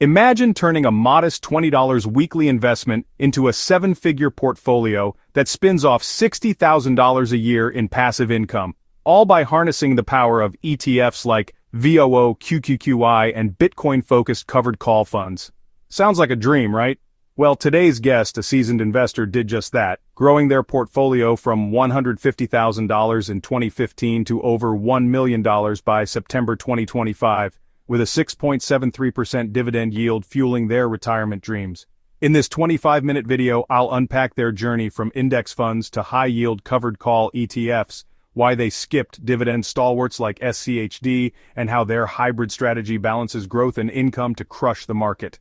Imagine turning a modest $20 weekly investment into a seven-figure portfolio that spins off $60,000 a year in passive income, all by harnessing the power of ETFs like VOO, QQQI, and Bitcoin-focused covered call funds. Sounds like a dream, right? Well, today's guest, a seasoned investor, did just that, growing their portfolio from $150,000 in 2015 to over $1 million by September 2025, with a 6.73% dividend yield fueling their retirement dreams. In this 25-minute video, I'll unpack their journey from index funds to high-yield covered call ETFs, why they skipped dividend stalwarts like SCHD, and how their hybrid strategy balances growth and income to crush the market.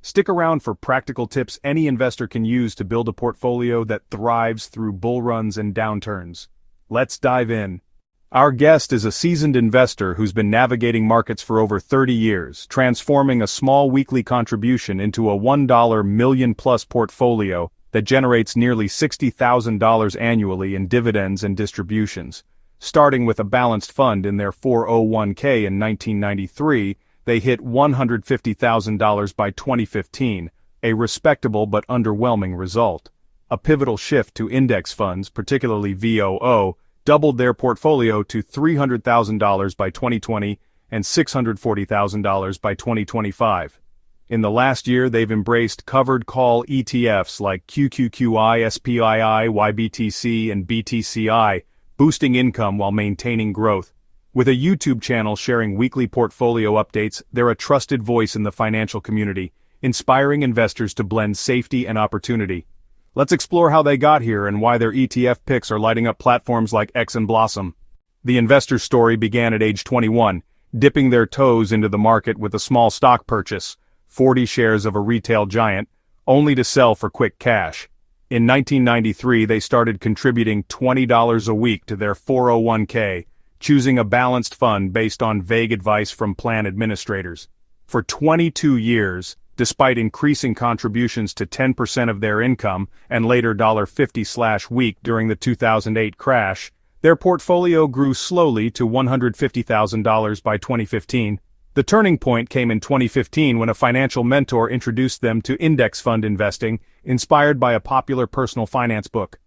Stick around for practical tips any investor can use to build a portfolio that thrives through bull runs and downturns. Let's dive in. Our guest is a seasoned investor who's been navigating markets for over 30 years, transforming a small weekly contribution into a $1 million-plus portfolio that generates nearly $60,000 annually in dividends and distributions. Starting with a balanced fund in their 401k in 1993, they hit $150,000 by 2015, a respectable but underwhelming result. A pivotal shift to index funds, particularly VOO, doubled their portfolio to $300,000 by 2020 and $640,000 by 2025. In the last year, they've embraced covered call ETFs like QQQI, SPYI, YBTC, and BTCI, boosting income while maintaining growth. With a YouTube channel sharing weekly portfolio updates, they're a trusted voice in the financial community, inspiring investors to blend safety and opportunity. Let's explore how they got here and why their ETF picks are lighting up platforms like X and Blossom. The investor's story began at age 21, dipping their toes into the market with a small stock purchase, 40 shares of a retail giant, only to sell for quick cash. In 1993, they started contributing $20 a week to their 401k, choosing a balanced fund based on vague advice from plan administrators. For 22 years, despite increasing contributions to 10% of their income and later $50/week during the 2008 crash, their portfolio grew slowly to $150,000 by 2015. The turning point came in 2015 when a financial mentor introduced them to index fund investing, inspired by a popular personal finance book.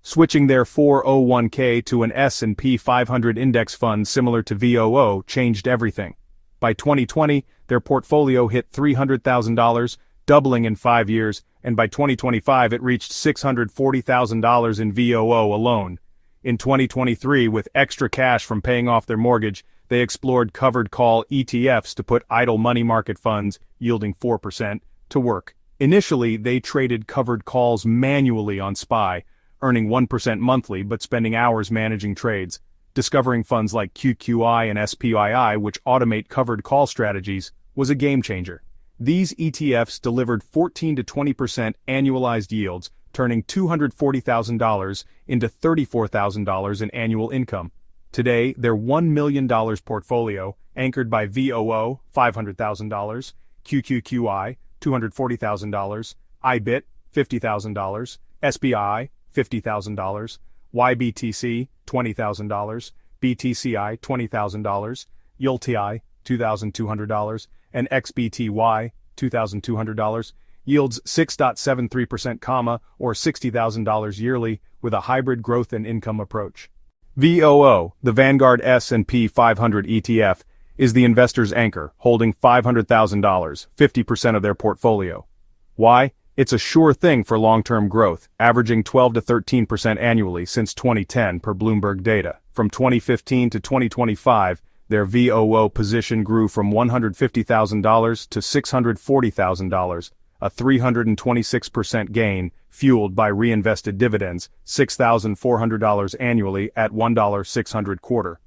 Switching their 401k to an S&P 500 index fund similar to VOO changed everything. By 2020, their portfolio hit $300,000, doubling in 5 years, and by 2025 it reached $640,000 in VOO alone. In 2023, with extra cash from paying off their mortgage, they explored covered call ETFs to put idle money market funds, yielding 4%, to work. Initially, they traded covered calls manually on SPYI, earning 1% monthly but spending hours managing trades. Discovering funds like QQI and SPYI, which automate covered call strategies, was a game changer. These ETFs delivered 14 to 20% annualized yields, turning $240,000 into $34,000 in annual income. Today, their $1 million portfolio, anchored by VOO, $500,000, QQQI, $240,000, IBIT, $50,000, SPYI, $50,000, YBTC, $20,000, BTCI, $20,000, ULTY, $2,200, and XBTY, $2,200, yields 6.73%, or $60,000 yearly, with a hybrid growth and income approach. VOO, the Vanguard S&P 500 ETF, is the investor's anchor, holding $500,000, 50% of their portfolio. Why? It's a sure thing for long-term growth, averaging 12 to 13% annually since 2010 per Bloomberg data. From 2015 to 2025, their VOO position grew from $150,000 to $640,000, a 326% gain, fueled by reinvested dividends, $6,400 annually at $1.600 quarter.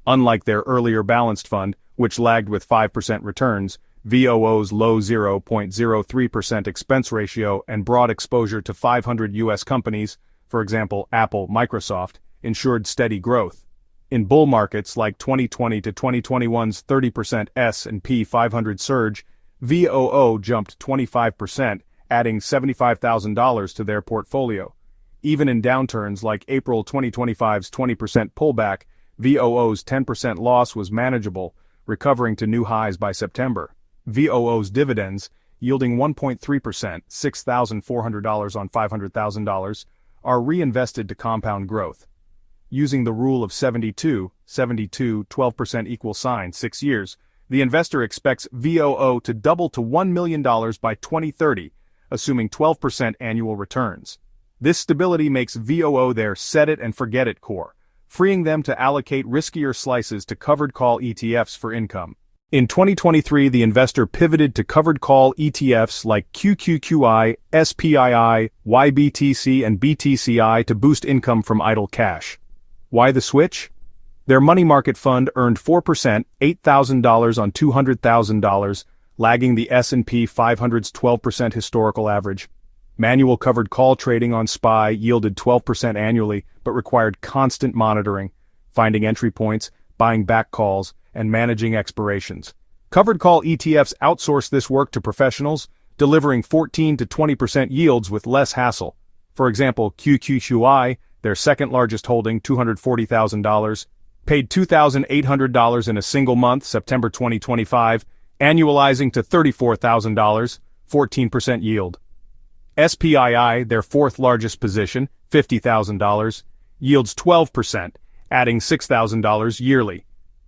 Unlike their earlier balanced fund, which lagged with 5% returns, VOO's low 0.03% expense ratio and broad exposure to 500 U.S. companies, for example Apple, Microsoft, ensured steady growth. In bull markets like 2020 to 2021's 30% S&P 500 surge, VOO jumped 25%, adding $75,000 to their portfolio. Even in downturns like April 2025's 20% pullback, VOO's 10% loss was manageable, recovering to new highs by September. VOO's dividends, yielding 1.3%, $6,400 on $500,000, are reinvested to compound growth. Using the rule of 72, 12% equals 6 years, the investor expects VOO to double to $1 million by 2030, assuming 12% annual returns. This stability makes VOO their set-it-and-forget-it core, freeing them to allocate riskier slices to covered call ETFs for income. In 2023, the investor pivoted to covered call ETFs like QQQI, SPYI, YBTC, and BTCI to boost income from idle cash. Why the switch? Their money market fund earned 4%, $8,000 on $200,000, lagging the S&P 500's 12% historical average. Manual covered call trading on SPYI yielded 12% annually, but required constant monitoring, finding entry points, buying back calls, and managing expirations. Covered call ETFs outsource this work to professionals, delivering 14 to 20% yields with less hassle. For example, QQQI, their second largest holding, $240,000, paid $2,800 in a single month, September 2025, annualizing to $34,000, 14% yield. SPYI, their fourth largest position, $50,000, yields 12%, adding $6,000 yearly.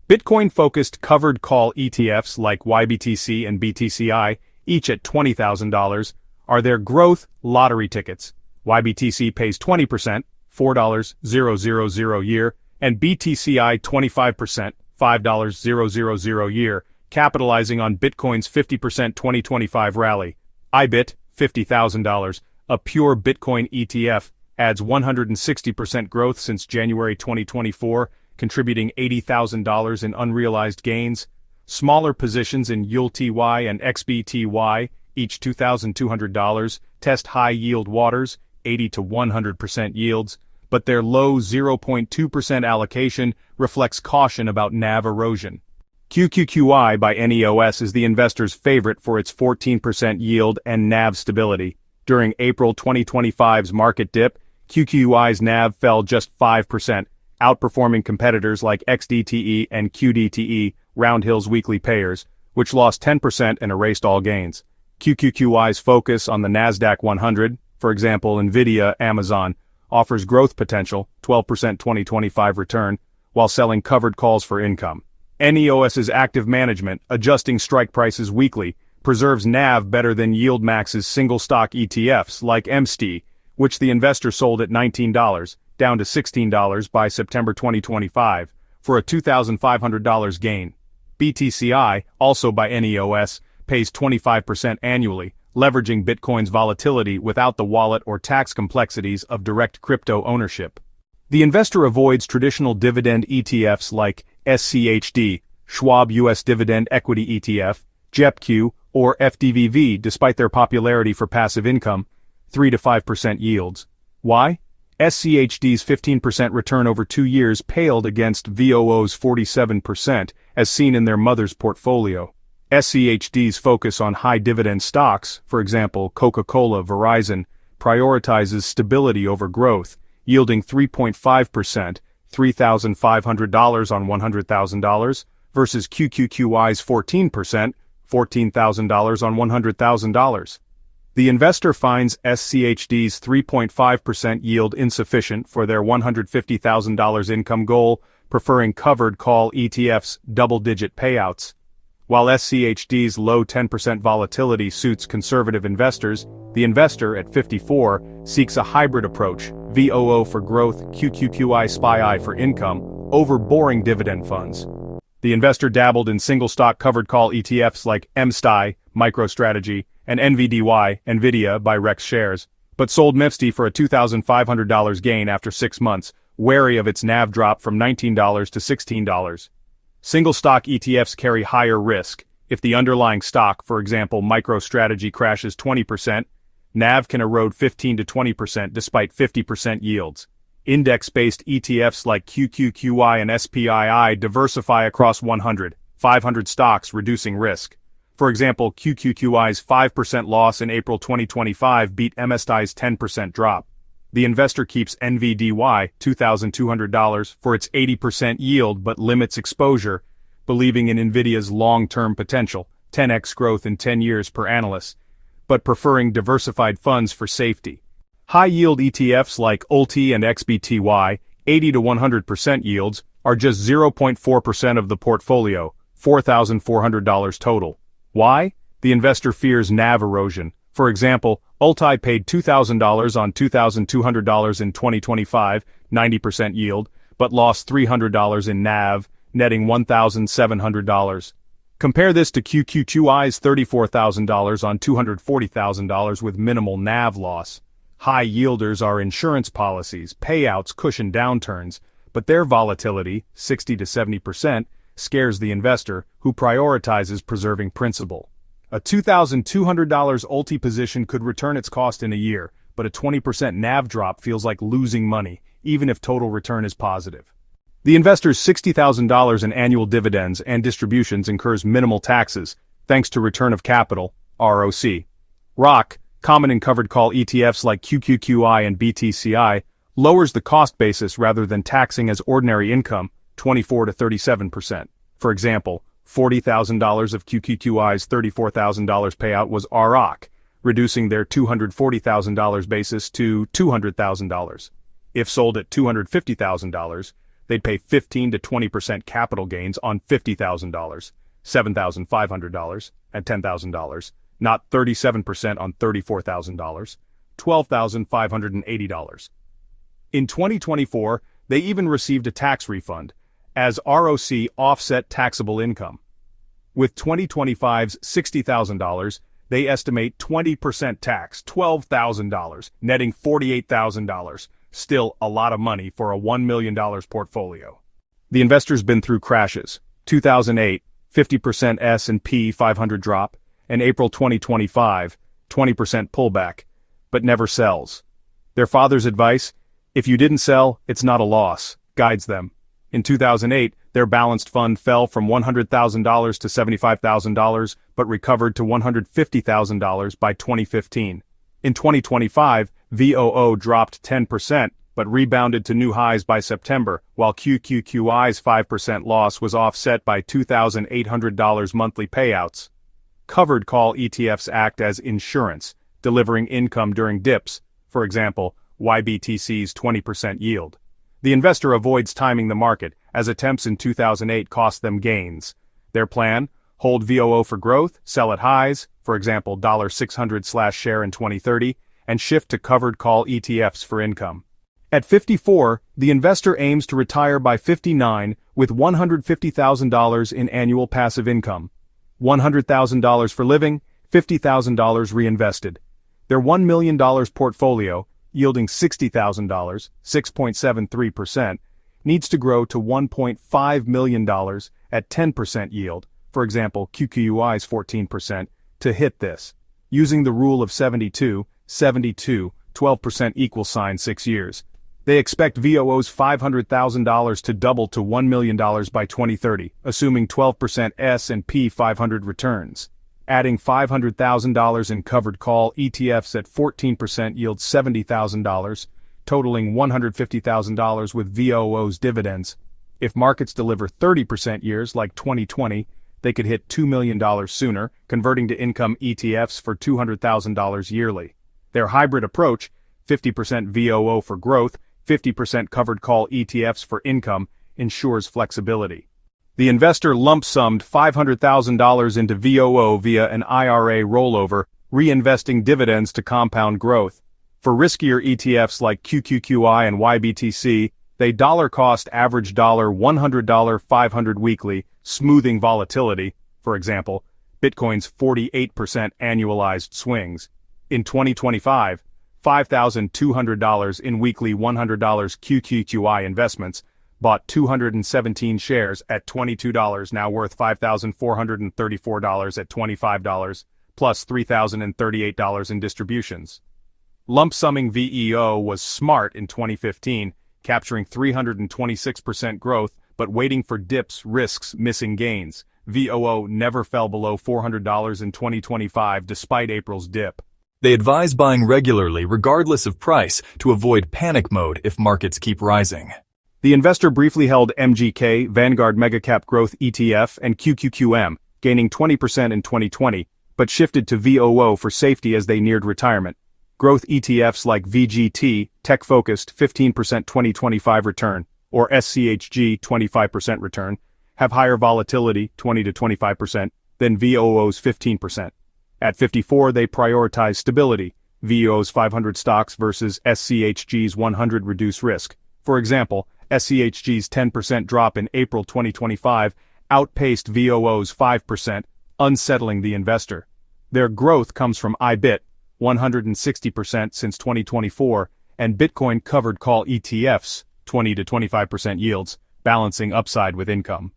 Bitcoin-focused covered call ETFs like YBTC and BTCI, each at $20,000, are their growth lottery tickets. YBTC pays 20%, $4,000 year, and BTCI 25%, $5,000 year, capitalizing on Bitcoin's 50% 2025 rally. IBIT, $50,000, a pure Bitcoin ETF, adds 160% growth since January 2024, contributing $80,000 in unrealized gains. Smaller positions in ULTY and XBTY, each $2,200, test high-yield waters, 80 to 100% yields, but their low 0.2% allocation reflects caution about NAV erosion. QQQI by NEOS is the investor's favorite for its 14% yield and NAV stability. During April 2025's market dip, QQQI's NAV fell just 5%, outperforming competitors like XDTE and QDTE, Roundhill's weekly payers, which lost 10% and erased all gains. QQQI's focus on the NASDAQ 100, for example Nvidia, Amazon, offers growth potential, 12% 2025 return, while selling covered calls for income. NEOS's active management, adjusting strike prices weekly, preserves NAV better than YieldMax's single-stock ETFs like MSTY, which the investor sold at $19, down to $16 by September 2025, for a $2,500 gain. BTCI, also by NEOS, pays 25% annually, leveraging Bitcoin's volatility without the wallet or tax complexities of direct crypto ownership. The investor avoids traditional dividend ETFs like SCHD, Schwab US Dividend Equity ETF, JEPQ, or FDVV despite their popularity for passive income, 3 to 5% yields. Why? SCHD's 15% return over 2 years paled against VOO's 47%, as seen in their mother's portfolio. SCHD's focus on high-dividend stocks, for example Coca-Cola, Verizon, prioritizes stability over growth, yielding 3.5%, $3,500 on $100,000, versus QQQI's 14%, $14,000 on $100,000. The investor finds SCHD's 3.5% yield insufficient for their $150,000 income goal, preferring covered call ETFs' double-digit payouts. While SCHD's low 10% volatility suits conservative investors, the investor, at 54, seeks a hybrid approach, VOO for growth, QQQI SPYI for income, over boring dividend funds. The investor dabbled in single-stock covered call ETFs like MSTY, MicroStrategy, and NVDY, Nvidia by Rex Shares, but sold MSTY for a $2,500 gain after 6 months, wary of its NAV drop from $19 to $16. Single-stock ETFs carry higher risk. If the underlying stock, for example MicroStrategy, crashes 20%, NAV can erode 15 to 20% despite 50% yields. Index-based ETFs like QQQI and SPYI diversify across 100, 500 stocks, reducing risk. For example, QQQI's 5% loss in April 2025 beat MSTY's 10% drop. The investor keeps NVDY, $2,200, for its 80% yield but limits exposure, believing in Nvidia's long-term potential, 10x growth in 10 years per analyst, but preferring diversified funds for safety. High-yield ETFs like ULTY and XBTY, 80 to 100% yields, are just 0.4% of the portfolio, $4,400 total. Why? The investor fears NAV erosion. For example, ULTY paid $2,000 on $2,200 in 2025, 90% yield, but lost $300 in NAV, netting $1,700. Compare this to QQQI's $34,000 on $240,000 with minimal NAV loss. High yielders are insurance policies, payouts cushion downturns, but their volatility, 60 to 70%, scares the investor, who prioritizes preserving principal. A $2,200 ULTY position could return its cost in a year, but a 20% NAV drop feels like losing money, even if total return is positive. The investor's $60,000 in annual dividends and distributions incurs minimal taxes, thanks to return of capital, ROC. ROC, common in covered call ETFs like QQQI and BTCI, lowers the cost basis rather than taxing as ordinary income, 24 to 37%. For example, $40,000 of QQQI's $34,000 payout was ROC, reducing their $240,000 basis to $200,000. If sold at $250,000, they'd pay 15 to 20% capital gains on $50,000, $7,500, and $10,000, not 37% on $34,000, $12,580. In 2024, they even received a tax refund, as ROC offset taxable income. With 2025's $60,000, they estimate 20% tax, $12,000, netting $48,000. Still a lot of money for a $1 million portfolio. The investor's been through crashes. 2008, 50% S&P 500 drop, and April 2025, 20% pullback, but never sells. Their father's advice, if you didn't sell, it's not a loss, guides them. In 2008, their balanced fund fell from $100,000 to $75,000, but recovered to $150,000 by 2015. In 2025, VOO dropped 10%, but rebounded to new highs by September, while QQQI's 5% loss was offset by $2,800 monthly payouts. Covered call ETFs act as insurance, delivering income during dips, for example, YBTC's 20% yield. The investor avoids timing the market, as attempts in 2008 cost them gains. Their plan? Hold VOO for growth, sell at highs, for example $600/share in 2030, and shift to covered call ETFs for income. At 54, the investor aims to retire by 59 with $150,000 in annual passive income. $100,000 for living, $50,000 reinvested. Their $1 million portfolio, yielding $60,000, 6.73%, needs to grow to $1.5 million at 10% yield, for example QQUI's 14%, to hit this. Using the rule of 72, 12% = 6 years. They expect VOO's $500,000 to double to $1 million by 2030, assuming 12% S&P 500 returns. Adding $500,000 in covered call ETFs at 14% yields $70,000, totaling $150,000 with VOO's dividends. If markets deliver 30% years like 2020, they could hit $2 million sooner, converting to income ETFs for $200,000 yearly. Their hybrid approach, 50% VOO for growth, 50% covered call ETFs for income, ensures flexibility. The investor lump-summed $500,000 into VOO via an IRA rollover, reinvesting dividends to compound growth. For riskier ETFs like QQQI and YBTC, they dollar-cost average $100 500 weekly, smoothing volatility, for example, Bitcoin's 48% annualized swings. In 2025, $5,200 in weekly $100 QQQI investments bought 217 shares at $22, now worth $5,434 at $25, plus $3,038 in distributions. Lump-summing VEO was smart in 2015, capturing 326% growth, but waiting for dips risks missing gains. VOO never fell below $400 in 2025 despite April's dip. They advise buying regularly regardless of price to avoid panic mode if markets keep rising. The investor briefly held MGK, Vanguard Megacap Growth ETF, and QQQM, gaining 20% in 2020, but shifted to VOO for safety as they neared retirement. Growth ETFs like VGT, tech-focused 15% 2025 return, or SCHG 25% return, have higher volatility 20 to 25% than VOO's 15%. At 54, they prioritize stability, VOO's 500 stocks versus SCHG's 100 reduce risk. For example, SCHG's 10% drop in April 2025 outpaced VOO's 5%, unsettling the investor. Their growth comes from IBIT, 160% since 2024, and Bitcoin covered call ETFs, 20 to 25% yields, balancing upside with income.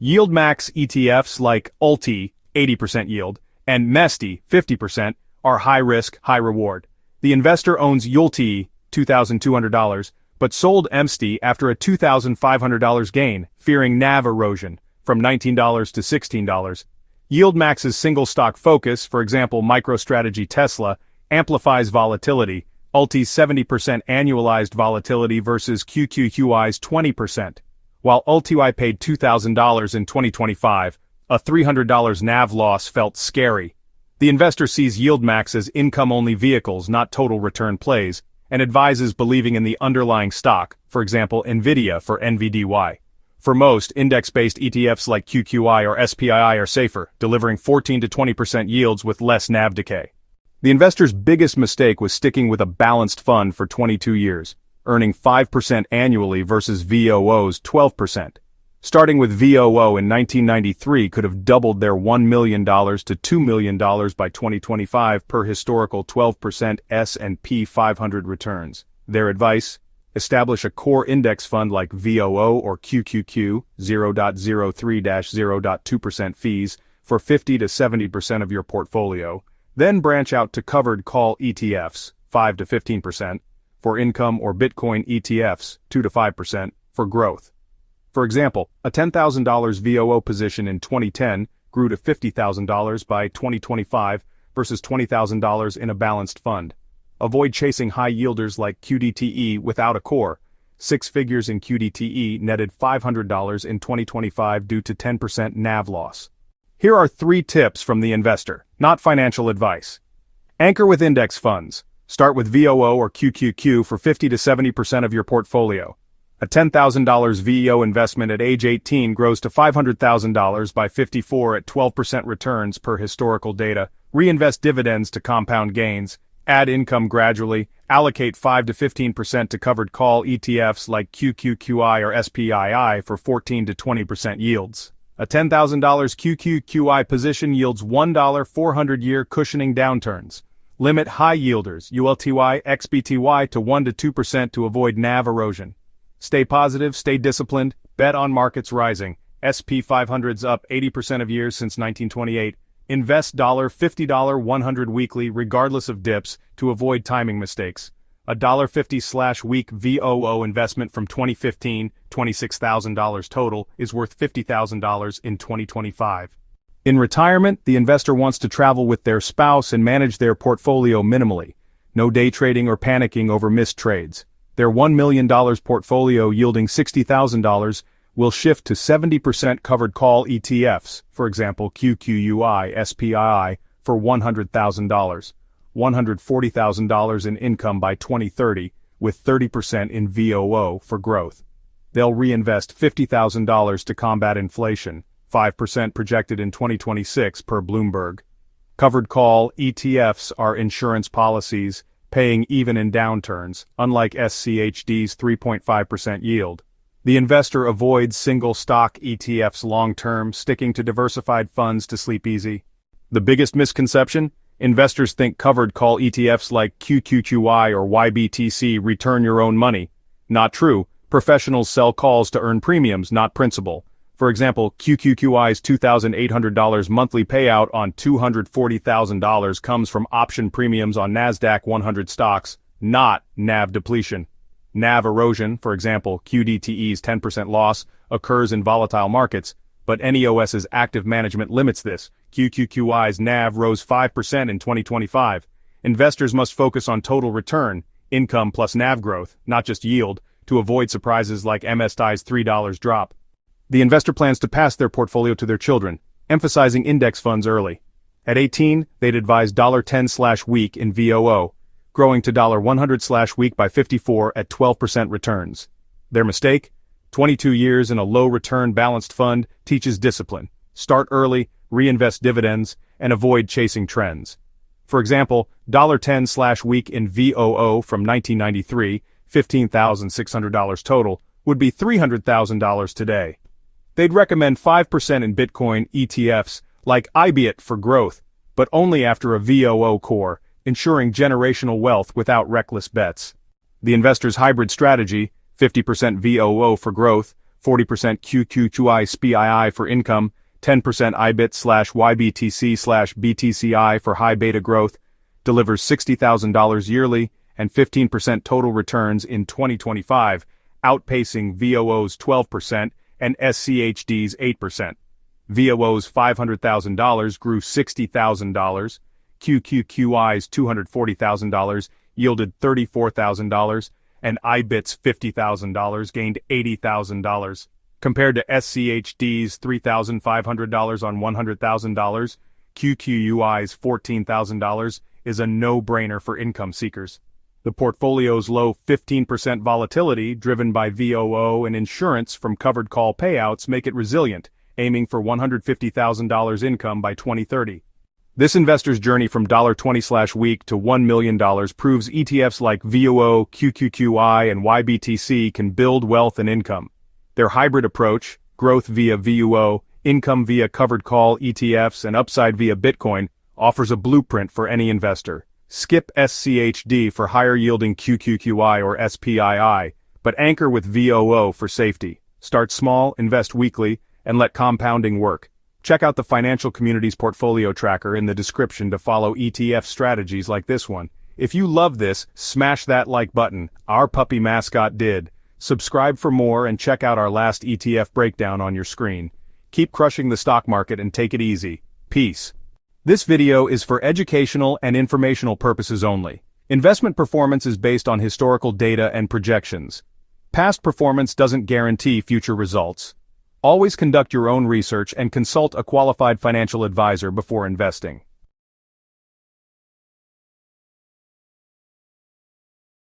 YieldMax ETFs like ULTY, 80% yield, and MESTI, 50%, are high risk, high reward. The investor owns ULTY, $2,200, but sold MESTI after a $2,500 gain, fearing NAV erosion, from $19 to $16. YieldMax's single stock focus, for example MicroStrategy Tesla, amplifies volatility, ULTY's 70% annualized volatility versus QQQI's 20%. While ULTY paid $2,000 in 2025, a $300 NAV loss felt scary. The investor sees YieldMax as income-only vehicles, not total return plays, and advises believing in the underlying stock, for example NVIDIA for NVDY. For most, index-based ETFs like QQQI or SPYI are safer, delivering 14 to 20% yields with less NAV decay. The investor's biggest mistake was sticking with a balanced fund for 22 years, earning 5% annually versus VOO's 12%. Starting with VOO in 1993 could have doubled their $1 million to $2 million by 2025 per historical 12% S&P 500 returns. Their advice? Establish a core index fund like VOO or QQQ, 0.03-0.2% fees, for 50 to 70% of your portfolio. Then branch out to covered call ETFs, 5 to 15%, for income, or Bitcoin ETFs, 2 to 5%, for growth. For example, a $10,000 VOO position in 2010 grew to $50,000 by 2025 versus $20,000 in a balanced fund. Avoid chasing high yielders like QDTE without a core. 6 figures in QDTE netted $500 in 2025 due to 10% NAV loss. Here are 3 tips from the investor, not financial advice. Anchor with index funds. Start with VOO or QQQ for 50 to 70% of your portfolio. A $10,000 VEO investment at age 18 grows to $500,000 by 54 at 12% returns per historical data. Reinvest dividends to compound gains. Add income gradually. Allocate 5 to 15% to covered call ETFs like QQQI or SPYI for 14 to 20% yields. A $10,000 QQQI position yields $1 400-year cushioning downturns. Limit high yielders, ULTY, XBTY to 1 to 2% to avoid NAV erosion. Stay positive, stay disciplined, bet on markets rising. SP 500's up 80% of years since 1928. Invest $50 100 weekly regardless of dips to avoid timing mistakes. A $50/week VOO investment from 2015, $26,000 total, is worth $50,000 in 2025. In retirement, the investor wants to travel with their spouse and manage their portfolio minimally. No day trading or panicking over missed trades. Their $1 million portfolio yielding $60,000 will shift to 70% covered call ETFs, for example QQQI, SPYI, for $100,000. $140,000 in income by 2030, with 30% in VOO for growth. They'll reinvest $50,000 to combat inflation, 5% projected in 2026 per Bloomberg. Covered call ETFs are insurance policies, paying even in downturns, unlike SCHD's 3.5% yield. The investor avoids single stock ETFs long-term, sticking to diversified funds to sleep easy. The biggest misconception? Investors think covered call ETFs like QQQI or YBTC return your own money. Not true. Professionals sell calls to earn premiums, not principal. For example, QQQI's $2,800 monthly payout on $240,000 comes from option premiums on NASDAQ 100 stocks, not NAV depletion. NAV erosion, for example, QDTE's 10% loss, occurs in volatile markets, but NEOS's active management limits this. QQQI's NAV rose 5% in 2025. Investors must focus on total return, income plus NAV growth, not just yield, to avoid surprises like MSTI's $3 drop. The investor plans to pass their portfolio to their children. emphasizing index funds early. At 18, they'd advise $10/week in VOO, growing to $100/week by 54 at 12% returns. Their mistake? 22 years in a low-return balanced fund teaches discipline. Start early, reinvest dividends, and avoid chasing trends. For example, $10/week in VOO from 1993, $15,600 total, would be $300,000 today. They'd recommend 5% in Bitcoin ETFs, like IBIT for growth, but only after a VOO core, ensuring generational wealth without reckless bets. The investor's hybrid strategy, 50% VOO for growth, 40% QQQI SPYI for income, 10% IBIT/YBTC/BTCI for high beta growth, delivers $60,000 yearly and 15% total returns in 2025, outpacing VOO's 12% and SCHD's 8%. VOO's $500,000 grew $60,000, QQQI's $240,000 yielded $34,000, and IBIT's $50,000 gained $80,000. Compared to SCHD's $3,500 on $100,000, QQUI's $14,000 is a no-brainer for income seekers. The portfolio's low 15% volatility, driven by VOO and insurance from covered call payouts, make it resilient, aiming for $150,000 income by 2030. This investor's journey from $20/week to $1 million proves ETFs like VOO, QQQI, and YBTC can build wealth and income. Their hybrid approach, growth via VOO, income via covered call ETFs, and upside via Bitcoin, offers a blueprint for any investor. Skip SCHD for higher-yielding QQQI or SPYI, but anchor with VOO for safety. Start small, invest weekly, and let compounding work. Check out the financial community's portfolio tracker in the description to follow ETF strategies like this one. If you love this, smash that like button. Our puppy mascot did. Subscribe for more and check out our last ETF breakdown on your screen. Keep crushing the stock market and take it easy. Peace. This video is for educational and informational purposes only. Investment performance is based on historical data and projections. Past performance doesn't guarantee future results. Always conduct your own research and consult a qualified financial advisor before investing.